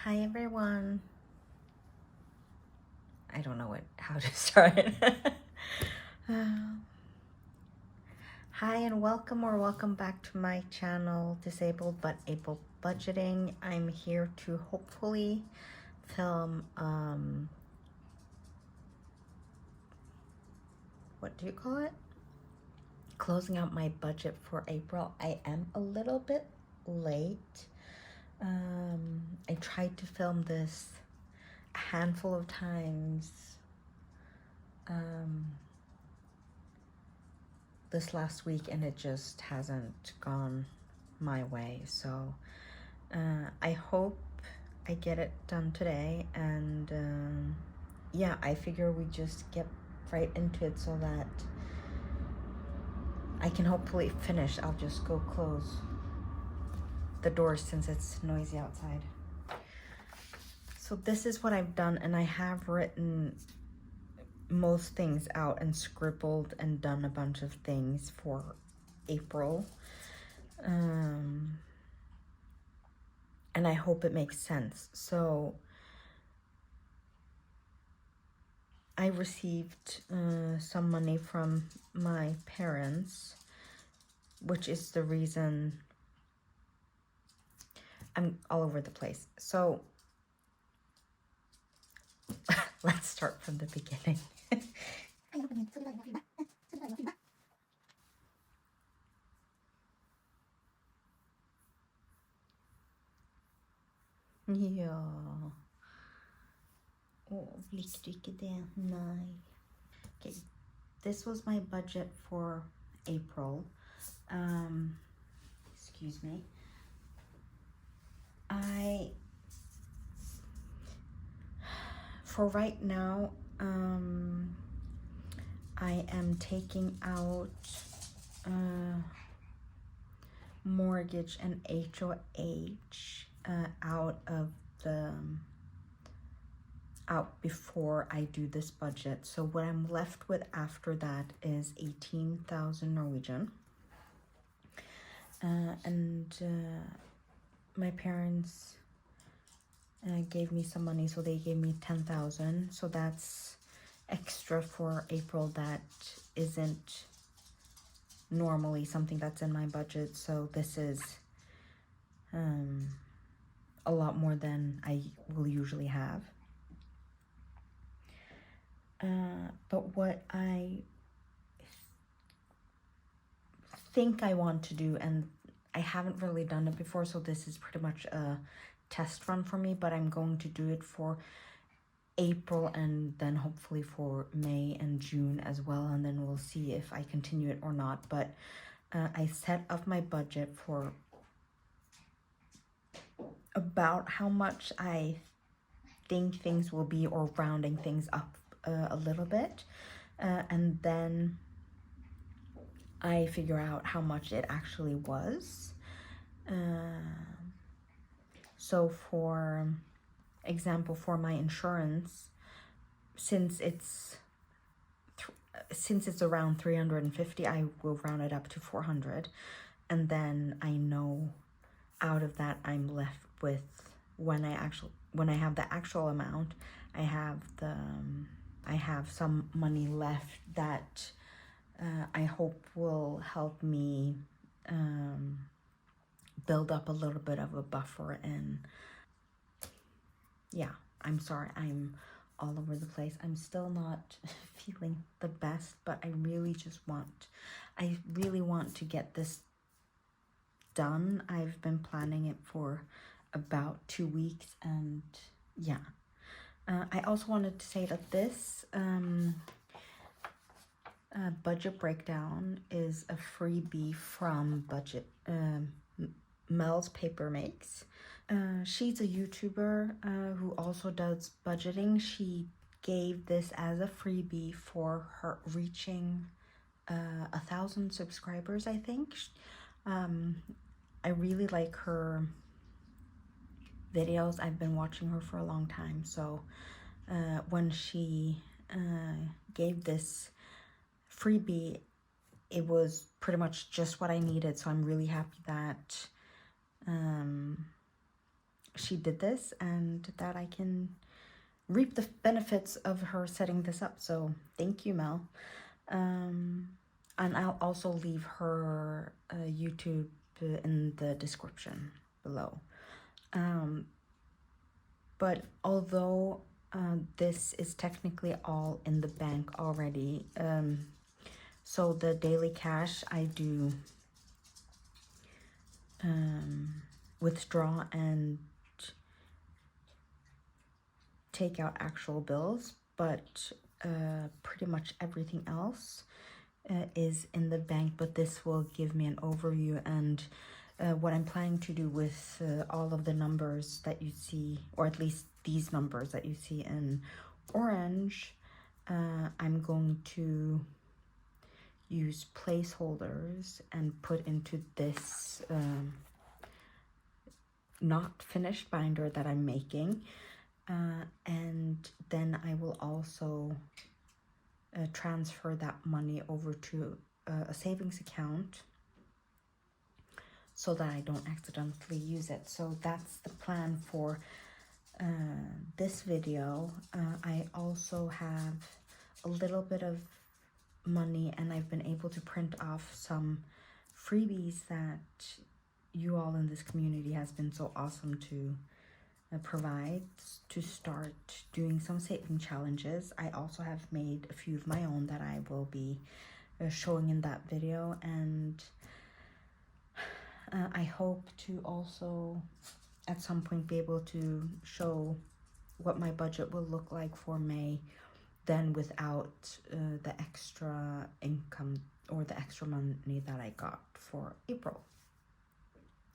Hi everyone. I don't know how to start. Hi and welcome back to my channel, Disabled but Able Budgeting. I'm here to hopefully film what do you call it? Closing out my budget for April. I am a little bit late. I tried to film this a handful of times this last week, and it just hasn't gone my way. So I hope I get it done today, and yeah, I figure we just get right into it so that I can hopefully finish. I'll just go close the doors since it's noisy outside. So this is what I've done, and I have written most things out and scribbled and done a bunch of things for April. And I hope it makes sense. So I received some money from my parents, which is the reason I'm all over the place. So let's start from the beginning. Ja. Likte du ikke det? Nei. Okay, this was my budget for April. Excuse me. For right now, I am taking out mortgage and HOH out before I do this budget. So what I'm left with after that is 18,000 Norwegian. And my parents gave me some money, so they gave me 10,000. So that's extra for April that isn't normally something that's in my budget. So this is a lot more than I will usually have. But what I think I want to do, and I haven't really done it before, so this is pretty much a test run for me, but I'm going to do it for April and then hopefully for May and June as well, and then we'll see if I continue it or not. But I set up my budget for about how much I think things will be, or rounding things up a little bit, and then I figure out how much it actually was. So for example, for my insurance, since it's around 350, I will round it up to 400, and then I know out of that I'm left with, when I have the actual amount, I have some money left that I hope will help me build up a little bit of a buffer. And yeah, I'm sorry, I'm all over the place. I'm still not feeling the best, but I really want to get this done. I've been planning it for about 2 weeks, and yeah. I also wanted to say that this budget breakdown is a freebie from Mel's Paper Makes. She's a YouTuber who also does budgeting. She gave this as a freebie for her reaching 1,000 subscribers, I think. I really like her videos. I've been watching her for a long time, so when she gave this freebie, it was pretty much just what I needed. So I'm really happy that she did this and that I can reap the benefits of her setting this up. So thank you, Mel. And I'll also leave her YouTube in the description below. But although this is technically all in the bank already, so the daily cash I do withdraw and take out actual bills, but pretty much everything else is in the bank. But this will give me an overview and what I'm planning to do with all of the numbers that you see, or at least these numbers that you see in orange. I'm going to use placeholders and put into this not finished binder that I'm making, and then I will also transfer that money over to a savings account so that I don't accidentally use it. So that's the plan for this video. I also have a little bit of money, and I've been able to print off some freebies that you all in this community has been so awesome to provide to start doing some saving challenges. I also have made a few of my own that I will be showing in that video, and I hope to also at some point be able to show what my budget will look like for May, then without the extra income or the extra money that I got for April.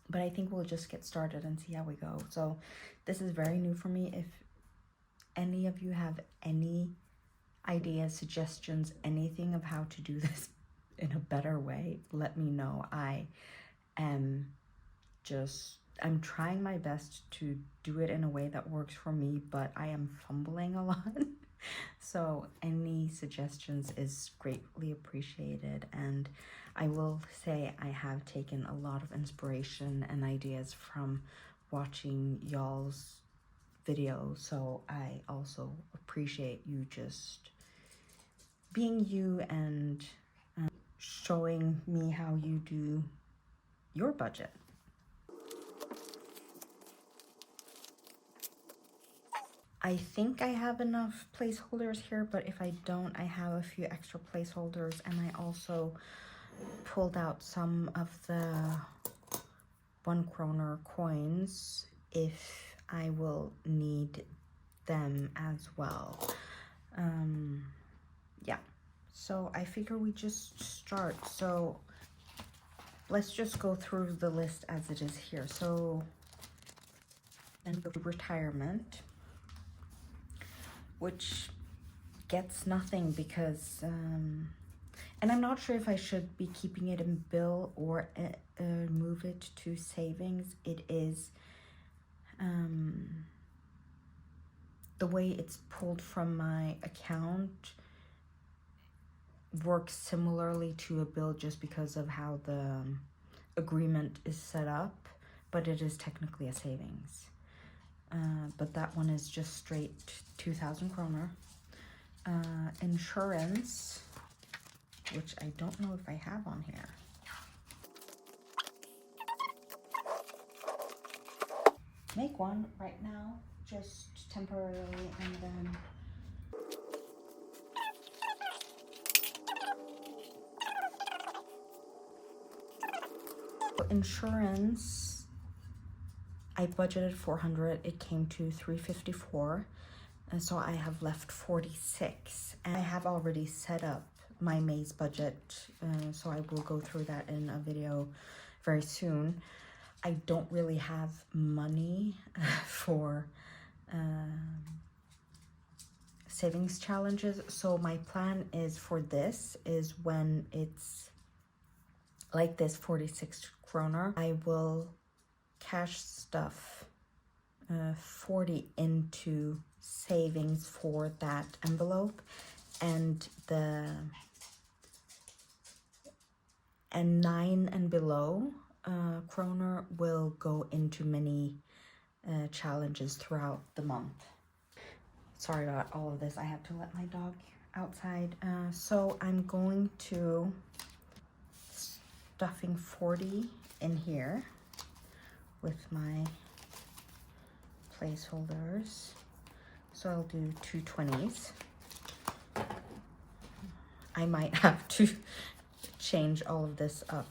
But I think we'll just get started and see how we go. So this is very new for me. If any of you have any ideas, suggestions, anything of how to do this in a better way, let me know. I'm trying my best to do it in a way that works for me, but I am fumbling a lot. So any suggestions is greatly appreciated. And I will say I have taken a lot of inspiration and ideas from watching y'all's videos. So I also appreciate you just being you and showing me how you do your budget. I think I have enough placeholders here, but if I don't, I have a few extra placeholders, and I also pulled out some of the 1 kroner coins if I will need them as well. Yeah, so I figure we just start. So let's just go through the list as it is here. So then the retirement, which gets nothing because, and I'm not sure if I should be keeping it in bill or move it to savings. It is, the way it's pulled from my account works similarly to a bill just because of how the agreement is set up, but it is technically a savings. But that one is just straight 2,000 kroner. Insurance, which I don't know if I have on here. Make one right now, just temporarily, and then insurance, I budgeted 400, it came to 354, and so I have left 46, and I have already set up my May's budget, so I will go through that in a video very soon. I don't really have money for savings challenges, so my plan is for this is when it's like this 46 kroner, I will cash stuff 40 into savings for that envelope, and 9 and below kroner will go into mini challenges throughout the month. Sorry about all of this. I have to let my dog outside. So I'm going to stuffing 40 in here with my placeholders. So I'll do 2 20s. I might have to change all of this up.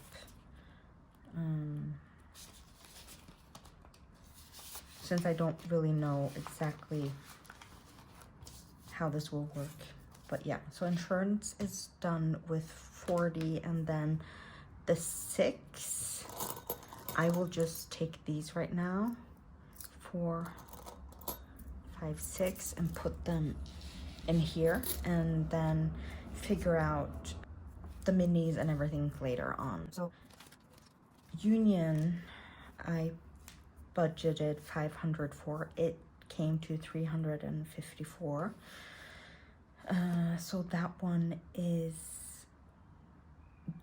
Since I don't really know exactly how this will work. But yeah, so insurance is done with 40, and then the 6, I will just take these right now, 4, 5, 6, and put them in here, and then figure out the minis and everything later on. So Union, I budgeted 500 for. It came to 354. So that one is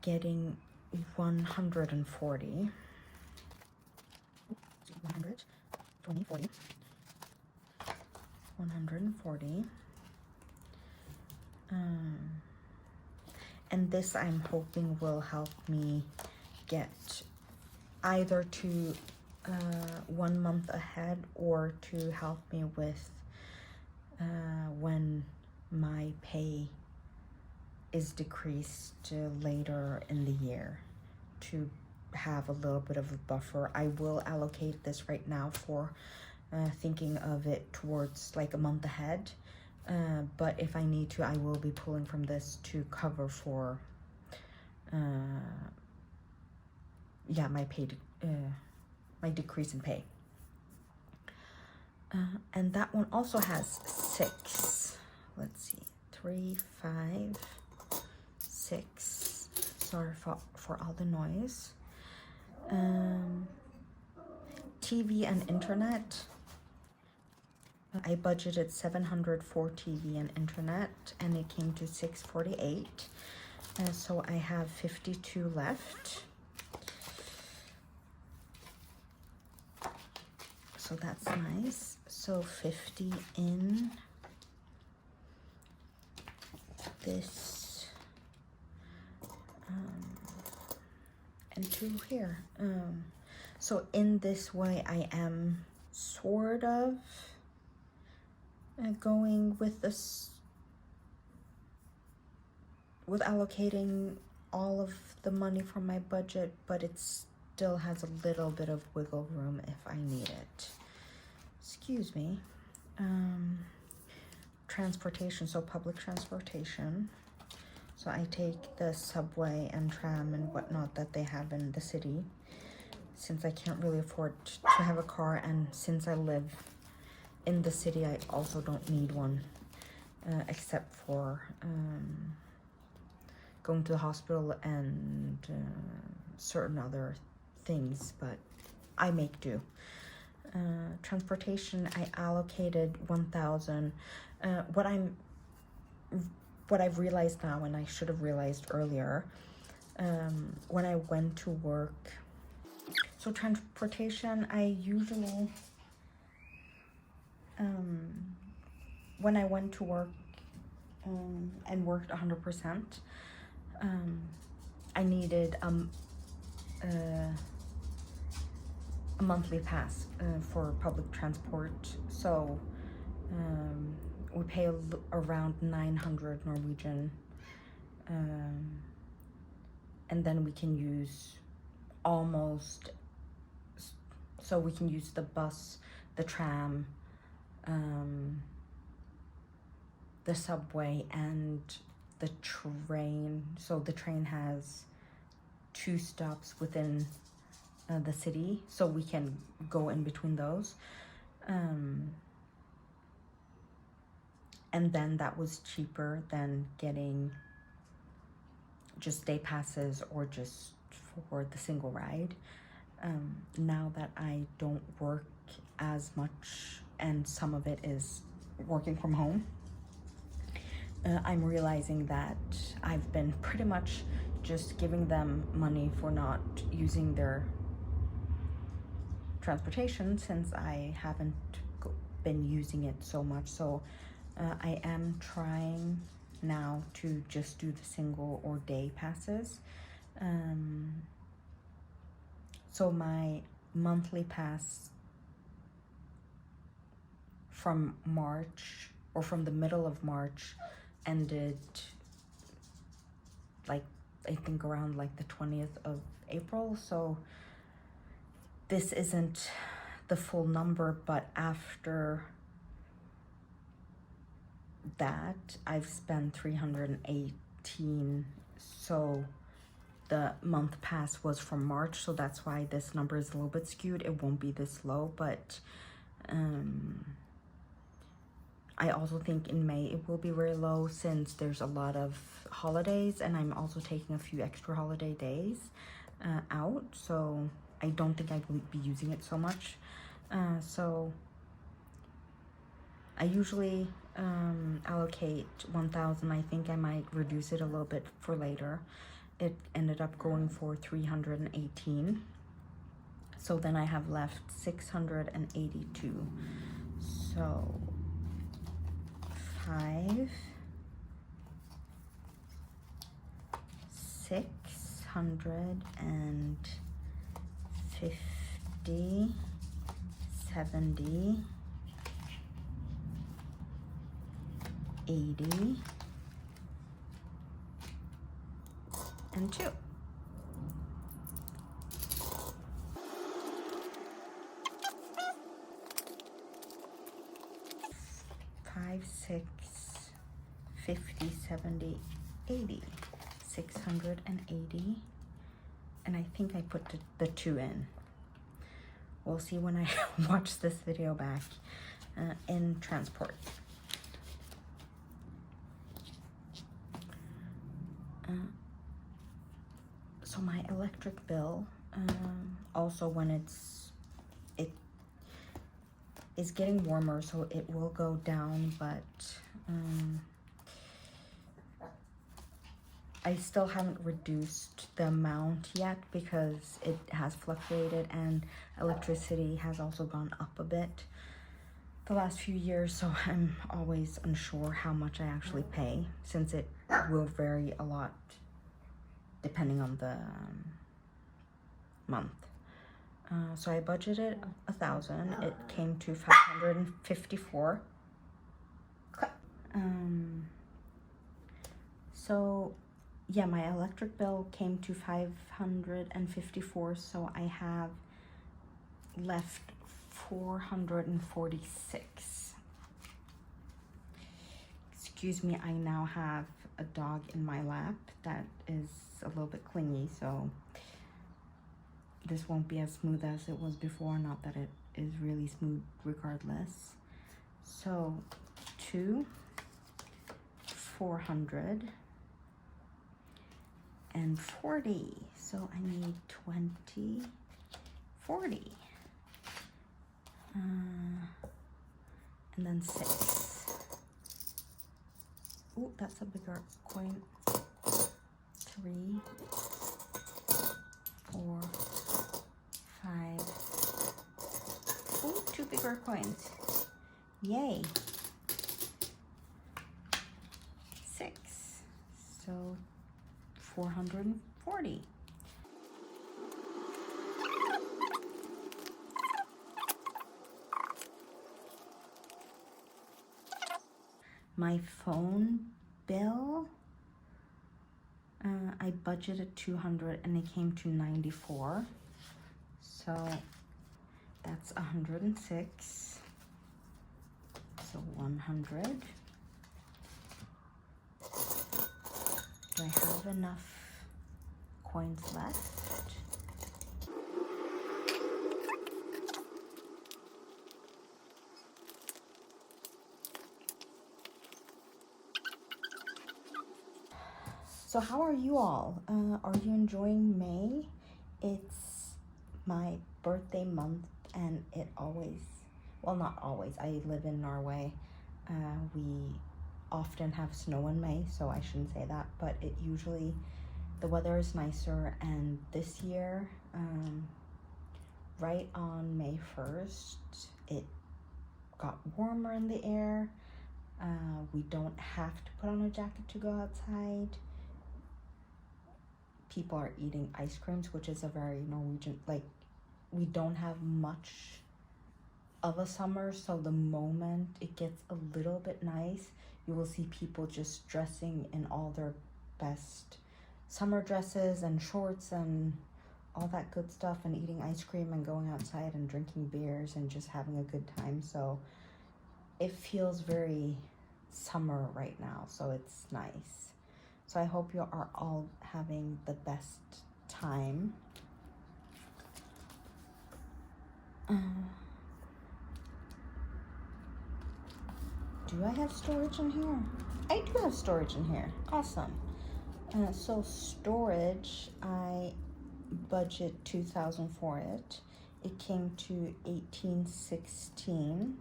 getting 140. 100, 20, 40. 140. And this I'm hoping will help me get either to 1 month ahead, or to help me with when my pay is decreased later in the year, to have a little bit of a buffer. I will allocate this right now for thinking of it towards like a month ahead, but if I need to, I will be pulling from this to cover for yeah, my pay my decrease in pay. And that one also has 6. Let's see, 3, 5, 6. Sorry for all the noise. TV and internet. I budgeted 700 for TV and internet, and it came to 648. So I have 52 left. So that's nice. So 50 in this, and 2 here. So in this way, I am sort of going with this, with allocating all of the money from my budget, but it still has a little bit of wiggle room if I need it. Excuse me. Transportation, so public transportation. So I take the subway and tram and whatnot that they have in the city, since I can't really afford to have a car, and since I live in the city, I also don't need one, except for going to the hospital and certain other things, but I make do. Transportation, I allocated 1,000. What I've realized now, and I should have realized earlier, when I went to work. So transportation, I usually, when I went to work and worked 100%, I needed a monthly pass for public transport. So we pay around 900 Norwegian, and then we can use almost, so we can use the bus, the tram, the subway, and the train. So the train has 2 stops within the city, so we can go in between those. And then that was cheaper than getting just day passes or just for the single ride. Now that I don't work as much, and some of it is working from home, I'm realizing that I've been pretty much just giving them money for not using their transportation since I haven't been using it so much. So I am trying now to just do the single or day passes. So my monthly pass from March, or from the middle of March, ended like I think around like the 20th of April. So this isn't the full number, but after that I've spent 318. So the month pass was from March, so that's why this number is a little bit skewed. It won't be this low, but I also think in May it will be very low since there's a lot of holidays, and I'm also taking a few extra holiday days out, so I don't think I will be using it so much. So I usually allocate 1,000. I think I might reduce it a little bit for later. It ended up going for 318. So then I have left 682. So 5, 650, 70, 80, and 2. Five, 6, 50, 70, 80, 680, and I think I put the 2 in. We'll see when I watch this video back in transport. So my electric bill, also when it is getting warmer, so it will go down, but I still haven't reduced the amount yet because it has fluctuated, and electricity has also gone up a bit the last few years, so I'm always unsure how much I actually pay since it will vary a lot depending on the month. So I budgeted 1,000. It came to 554. So yeah, my electric bill came to 554. So I have left 446. Excuse me, I now have a dog in my lap that is a little bit clingy, so this won't be as smooth as it was before. Not that it is really smooth regardless. So 2, 400, and 40. So I need 20, 40. And then 6. Oh, that's a bigger coin. 3, 4, 5. Oh, 2 bigger coins. Yay. 6. So 440. My phone bill, I budgeted 200 and it came to 94. So that's 106. So 100. Do I have enough coins left? So how are you all? Are you enjoying May? It's my birthday month, and it always, well, not always, I live in Norway. We often have snow in May, so I shouldn't say that, but it usually, the weather is nicer, and this year right on May 1st, it got warmer in the air. We don't have to put on a jacket to go outside. People are eating ice creams, which is a very Norwegian, like, we don't have much of a summer, so the moment it gets a little bit nice, you will see people just dressing in all their best summer dresses and shorts and all that good stuff, and eating ice cream and going outside and drinking beers and just having a good time. So it feels very summer right now, so it's nice. So I hope you are all having the best time. Do I have storage in here? I do have storage in here. Awesome. So storage, I budget 2,000 for it. It came to 1816.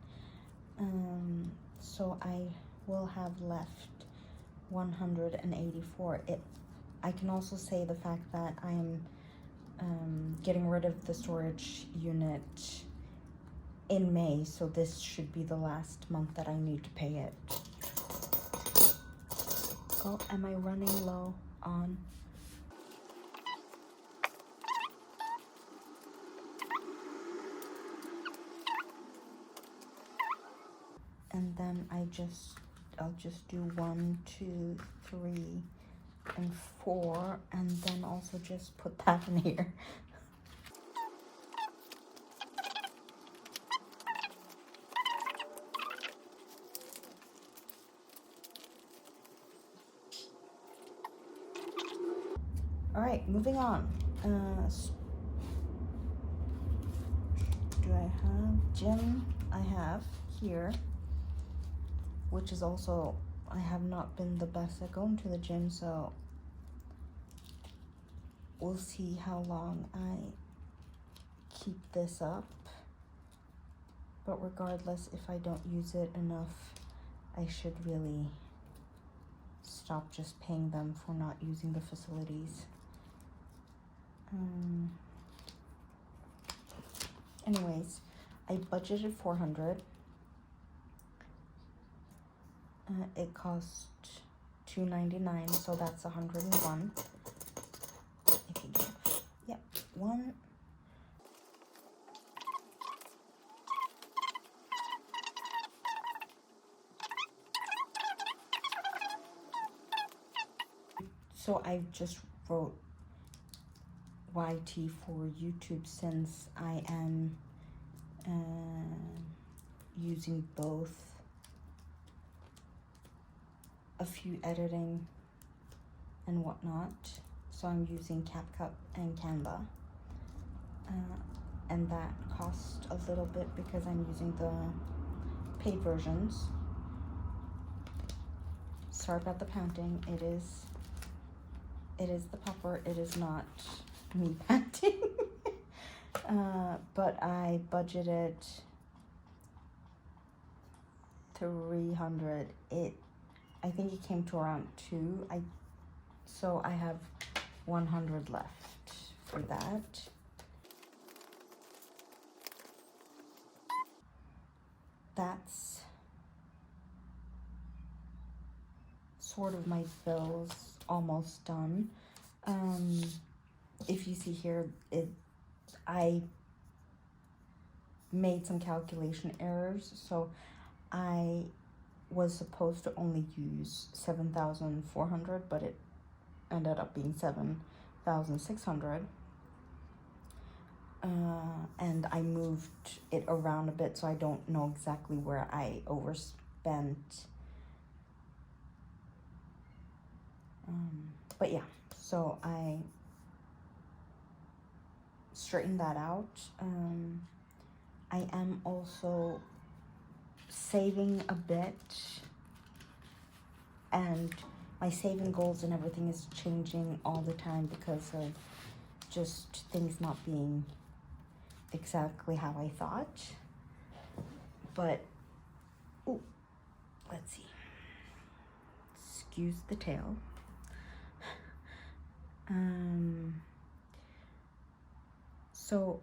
So I will have left 184. I can also say the fact that I'm getting rid of the storage unit in May, so this should be the last month that I need to pay it. Oh, am I running low on? And then I'll just do 1, 2, 3, and 4, and then also just put that in here. All right, moving on. Do I have gym? I have here, which is also, I have not been the best at going to the gym, so we'll see how long I keep this up. But regardless, if I don't use it enough, I should really stop just paying them for not using the facilities. Anyways, I budgeted 400. It cost $2.99, so that's 101. If you give, yep, one. So I just wrote YT for YouTube, since I am using both a few editing and whatnot. So I'm using CapCut and Canva, and that cost a little bit because I'm using the paid versions. Sorry about the panting. It is the pupper. It is not me panting. But I budgeted 300. I think it came to around 2. So I have 100 left for that. That's sort of my bills almost done. If you see here, I made some calculation errors, so I was supposed to only use 7,400, but it ended up being 7,600. And I moved it around a bit, so I don't know exactly where I overspent. But yeah, so I straightened that out. I am also saving a bit, and my saving goals and everything is changing all the time because of just things not being exactly how I thought. But let's see, excuse the tail. So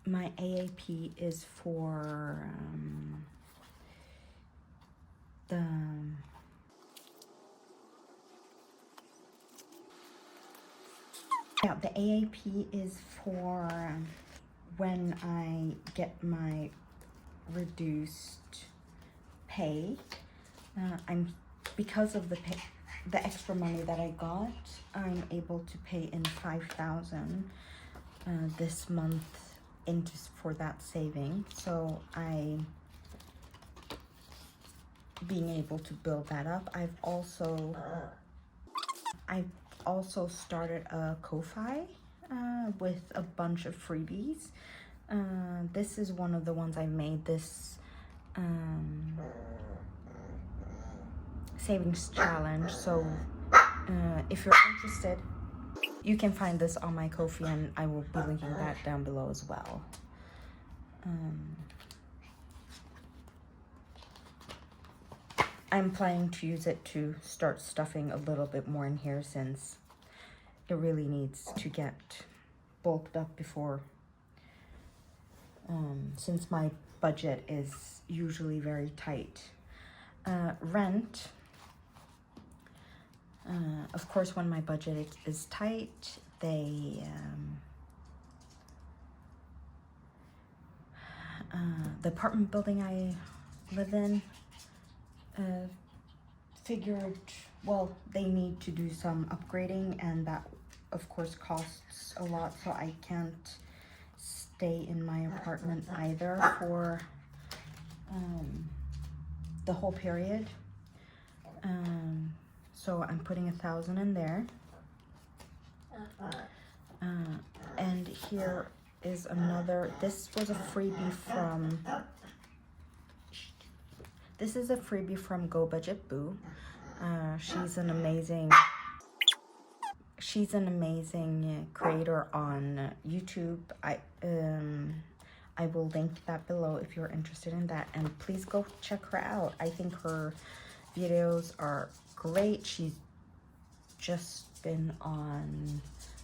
my AAP is for the AAP is for when I get my reduced pay. Because of the extra money that I got, I'm able to pay in 5,000 this month for that saving. So being able to build that up. I've also started a Ko-Fi with a bunch of freebies. This is one of the ones I made, this savings challenge. So if you're interested, you can find this on my Ko-Fi, and I will be linking that down below as well. I'm planning to use it to start stuffing a little bit more in here, since it really needs to get bulked up before, since my budget is usually very tight. Rent, of course, when my budget is tight, the apartment building I live in figured, well, they need to do some upgrading, and that of course costs a lot, so I can't stay in my apartment either for the whole period. So I'm putting 1,000 in there. And here is another, this was a freebie from, this is a freebie from Go Budget Boo. She's an amazing creator on YouTube. I will link that below if you're interested in that, and please go check her out. I think her videos are great. She's just been on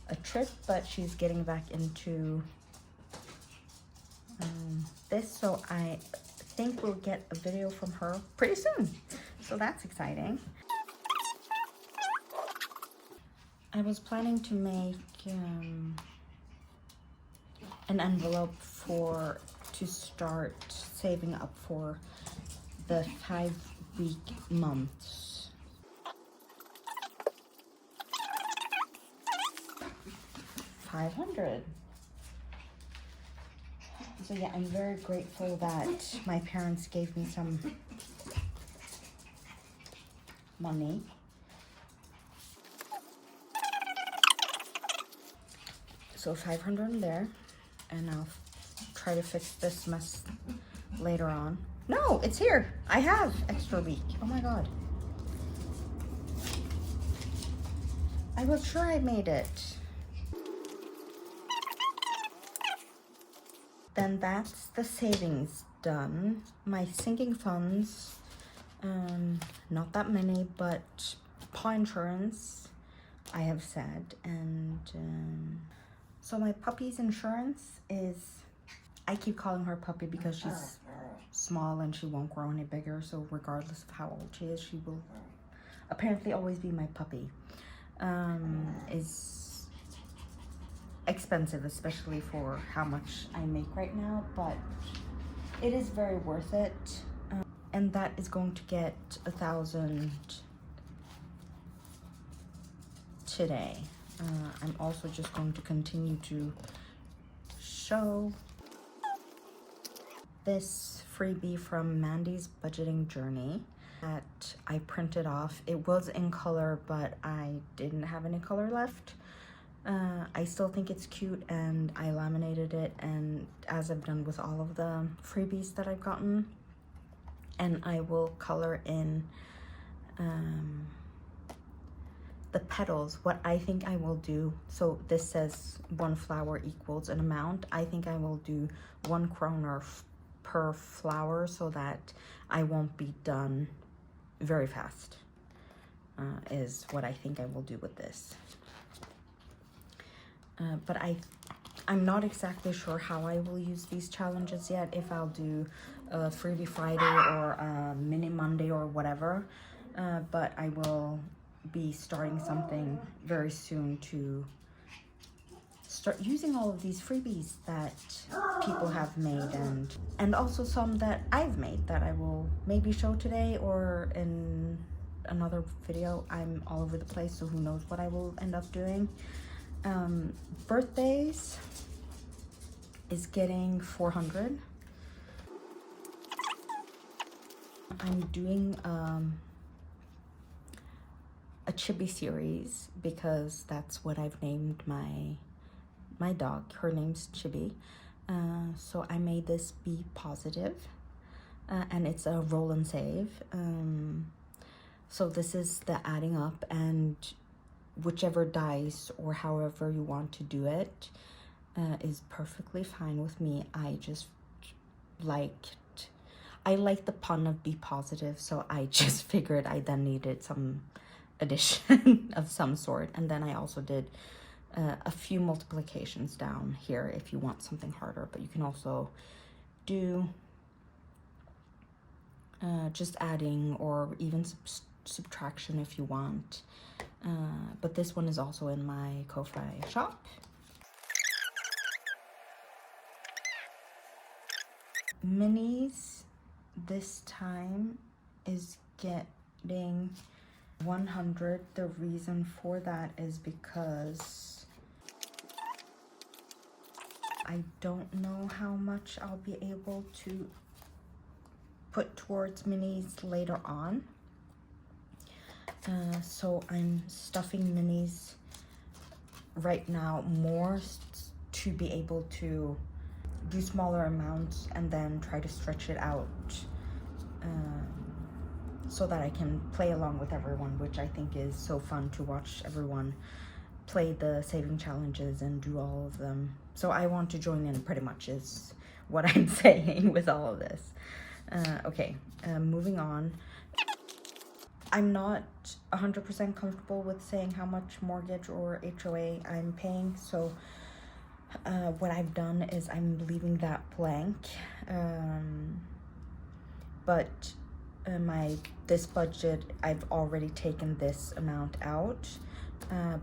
a trip, but she's getting back into this, so I think we'll get a video from her pretty soon, so that's exciting. I was planning to make an envelope to start saving up for the 5-week months. $500. So yeah, I'm very grateful that my parents gave me some money. So 500 in there, and I'll try to fix this mess later on. No, it's here. I have extra week. Oh my god. I was sure I made it. Then that's the savings done. My sinking funds, not that many, but paw insurance, I have said, and so my puppy's insurance is, I keep calling her puppy because she's small and she won't grow any bigger, so regardless of how old she is, she will apparently always be my puppy. Is expensive, especially for how much I make right now, but it is very worth it. And that is going to get 1,000 today. I'm also just going to continue to show this freebie from Mandy's Budgeting Journey that I printed off. It was in color, but I didn't have any color left. I still think it's cute, and I laminated it, and as I've done with all of the freebies that I've gotten, and I will color in the petals. What I think I will do, so this says 1 flower equals an amount. I think I will do 1 kroner per flower, so that I won't be done very fast, is what I think I will do with this. But I I'm not exactly sure how I will use these challenges yet, if I'll do a Freebie Friday or a Mini Monday or whatever, but I will be starting something very soon to start using all of these freebies that people have made, and also some that I've made that I will maybe show today or in another video. I'm all over the place, so who knows what I will end up doing. Birthdays is getting 400. I'm doing a chibi series because that's what I've named my dog. Her name's Chibi. So I made this be positive, and it's a roll and save. So this is the adding up, and whichever dice or however you want to do it is perfectly fine with me. I just I like the pun of be positive, so I just figured I then needed some addition of some sort. And then I also did a few multiplications down here if you want something harder, but you can also do just adding or even subtraction if you want. But this one is also in my Ko-Fi shop. Minis this time is getting 100. The reason for that is because I don't know how much I'll be able to put towards minis later on. So I'm stuffing minis right now more to be able to do smaller amounts and then try to stretch it out so that I can play along with everyone, which I think is so fun to watch everyone play the saving challenges and do all of them. So I want to join in, pretty much is what I'm saying with all of this. Okay, moving on. I'm not 100% comfortable with saying how much mortgage or HOA I'm paying, so what I've done is I'm leaving that blank. But this budget, I've already taken this amount out.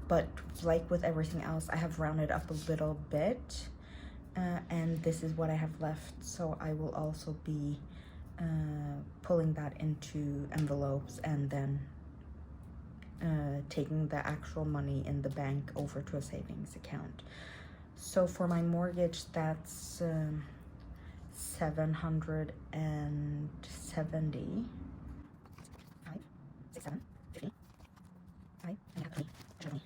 But like with everything else, I have rounded up a little bit, and this is what I have left. So I will also be pulling that into envelopes and then taking the actual money in the bank over to a savings account. So for my mortgage, that's 770. 5, 6, 7, 15, 5, and 20.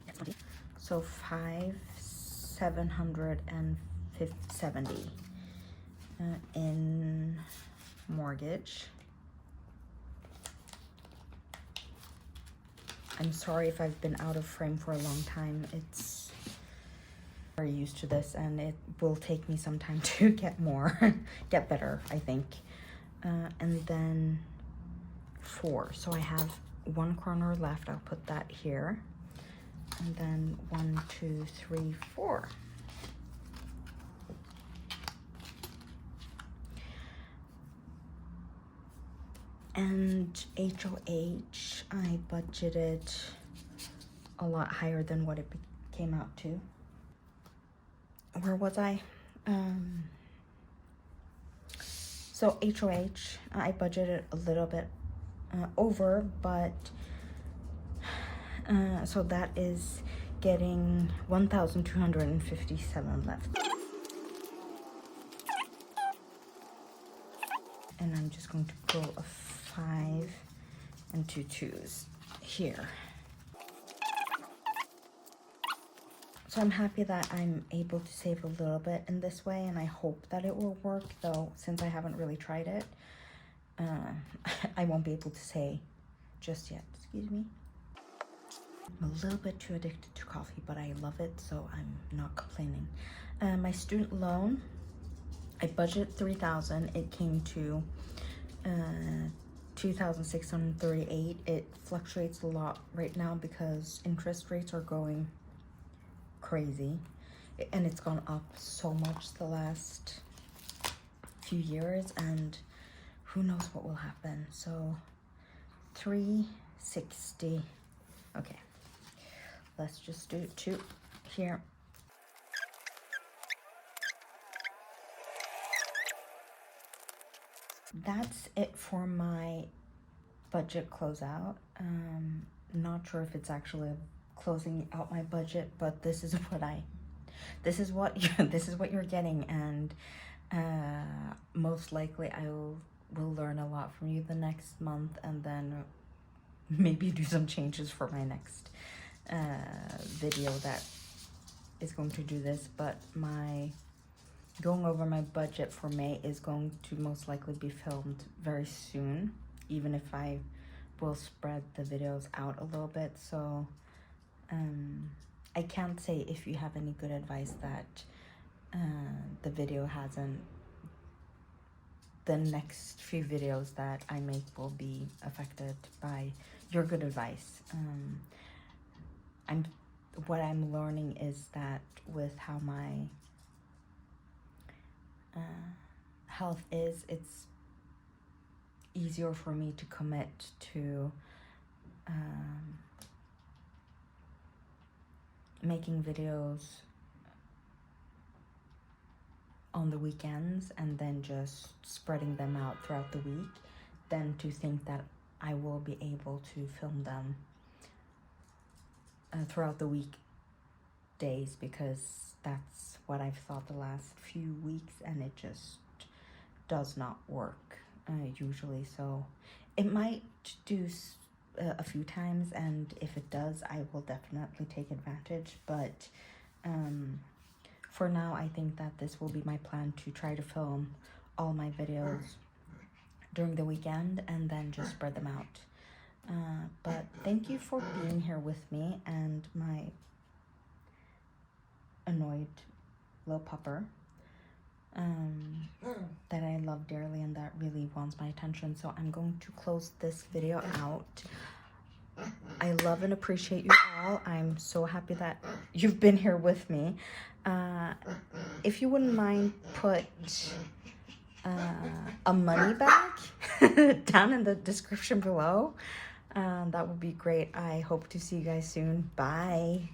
That's 20. So 770 in mortgage. I'm sorry if I've been out of frame for a long time. It's very used to this, and it will take me some time to get better, I think. And then 4. So I have 1 corner left. I'll put that here. And then 1, 2, 3, 4. And HOH, I budgeted a lot higher than what it came out to. Where was I? So HOH, I budgeted a little bit over, but so that is getting 1,257 left. And I'm just going to pull a 5 and 2 2s here. So I'm happy that I'm able to save a little bit in this way, and I hope that it will work, though since I haven't really tried it, I won't be able to say just yet. Excuse me. I'm a little bit too addicted to coffee, but I love it, so I'm not complaining. My student loan, I budgeted 3,000. It came to 2,638. It fluctuates a lot right now because interest rates are going crazy. and it's gone up so much the last few years, and who knows what will happen. So $3.60. Okay, let's just do 2 here. That's it for my budget closeout. Not sure if it's actually closing out my budget, but this is what this is what you're getting, and most likely I will learn a lot from you the next month, and then maybe do some changes for my next video that is going to do this. But my going over my budget for May is going to most likely be filmed very soon, even if I will spread the videos out a little bit. So I can't say if you have any good advice that the next few videos that I make will be affected by your good advice. What I'm learning is that with how my health is, it's easier for me to commit to making videos on the weekends and then just spreading them out throughout the week, than to think that I will be able to film them throughout the weekdays, because that's what I've thought the last few weeks, and it just does not work usually. So it might do a few times, and if it does, I will definitely take advantage. But for now, I think that this will be my plan, to try to film all my videos during the weekend and then just spread them out. But thank you for being here with me and my annoyed little pupper that I love dearly and that really wants my attention. So I'm going to close this video out. I love and appreciate you all. I'm so happy that you've been here with me. If you wouldn't mind, put a money bag down in the description below. That would be great. I hope to see you guys soon. Bye.